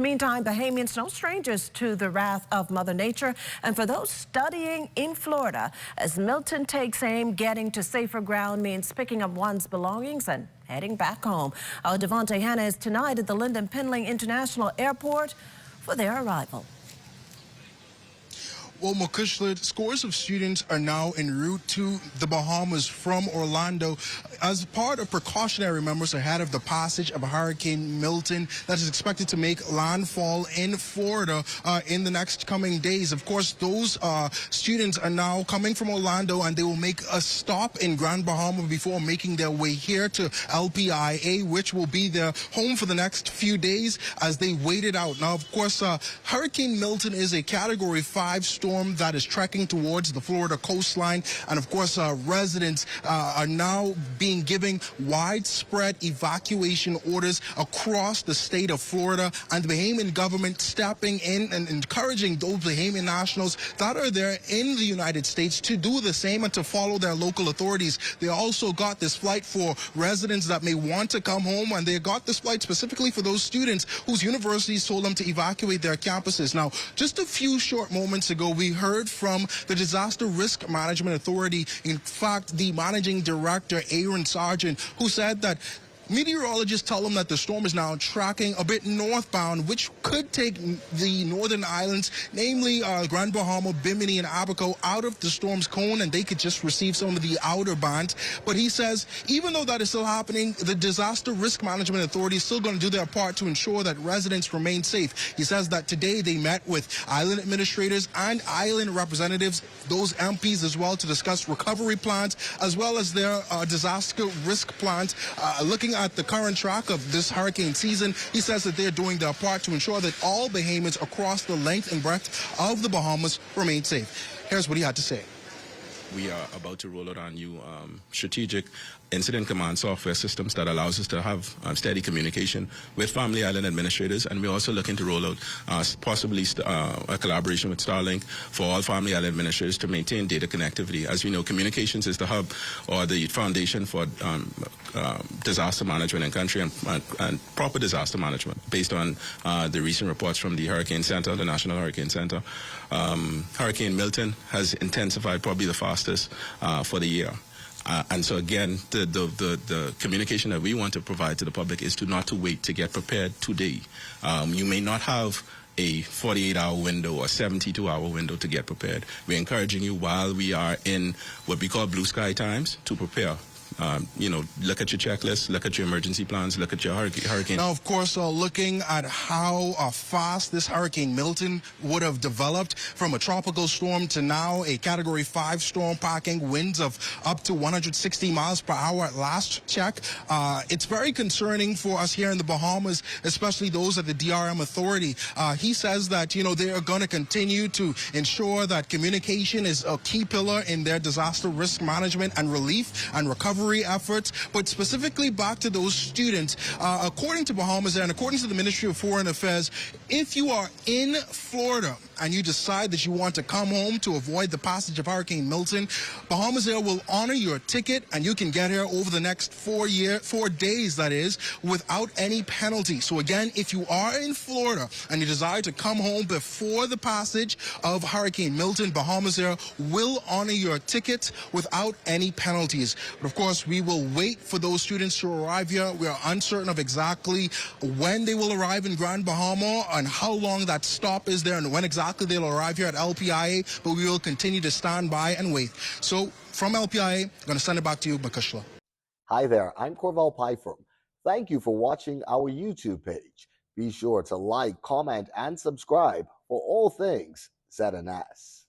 Meantime, Bahamians no strangers to the wrath of Mother Nature. And for those studying in Florida, as Milton takes aim, getting to safer ground means picking up one's belongings and heading back home. Our Devontae Hanna is tonight at the Lyndon Pinling International Airport for their arrival. Well, Makushla, scores of students are now en route to the Bahamas from Orlando as part of precautionary measures ahead of the passage of Hurricane Milton that is expected to make landfall in Florida in the next coming days. Of course, those students are now coming from Orlando and they will make a stop in Grand Bahama before making their way here to LPIA, which will be their home for the next few days as they wait it out. Now, of course, Hurricane Milton is a Category 5 storm that is trekking towards the Florida coastline. And of course, residents are now being given widespread evacuation orders across the state of Florida, and the Bahamian government stepping in and encouraging those Bahamian nationals that are there in the United States to do the same and to follow their local authorities. They also got this flight for residents that may want to come home, and they got this flight specifically for those students whose universities told them to evacuate their campuses. Now, just a few short moments ago, we heard from the Disaster Risk Management Authority, in fact, the managing director, Aarone Sargeant, who said that meteorologists tell them that the storm is now tracking a bit northbound, which could take the northern islands, namely Grand Bahama, Bimini, and Abaco, out of the storm's cone, and they could just receive some of the outer bands. But he says, even though that is still happening, the Disaster Risk Management Authority is still going to do their part to ensure that residents remain safe. He says that today they met with island administrators and island representatives, those MPs as well, to discuss recovery plans as well as their disaster risk plans, looking at the current track of this hurricane season. He says that they're doing their part to ensure that all Bahamians across the length and breadth of the Bahamas remain safe. Here's what he had to say. We are about to roll out our new strategic incident command software systems that allows us to have steady communication with family island administrators, and we're also looking to roll out possibly a collaboration with Starlink for all family island administrators to maintain data connectivity. As we know, communications is the hub or the foundation for disaster management in country and proper disaster management based on the recent reports from the Hurricane Center, the National Hurricane Center. Hurricane Milton has intensified probably the fastest for the year. And so again, the communication that we want to provide to the public is not to wait to get prepared today. You may not have a 48-hour window or 72-hour window to get prepared. We're encouraging you while we are in what we call blue sky times to prepare. Look at your checklist, look at your emergency plans, look at your hurricane. Now, of course, looking at how fast this Hurricane Milton would have developed from a tropical storm to now a Category 5 storm, packing winds of up to 160 miles per hour at last check. It's very concerning for us here in the Bahamas, especially those at the DRM Authority. He says that, they are going to continue to ensure that communication is a key pillar in their disaster risk management and relief and recovery efforts. But specifically back to those students, according to Bahamas Air and according to the Ministry of Foreign Affairs, if you are in Florida and you decide that you want to come home to avoid the passage of Hurricane Milton, Bahamas Air will honor your ticket and you can get here over the next 4 days, that is, without any penalty. So again, if you are in Florida and you desire to come home before the passage of Hurricane Milton, Bahamas Air will honor your ticket without any penalties. But of course, we will wait for those students to arrive here. We are uncertain of exactly when they will arrive in Grand Bahama and how long that stop is there and when exactly they'll arrive here at LPIA, but we will continue to stand by and wait. So from LPIA, I'm going to send it back to you, Makushla. Hi there, I'm Corval Pyfrom. Thank you for watching our YouTube page. Be sure to like, comment, and subscribe for all things ZNS.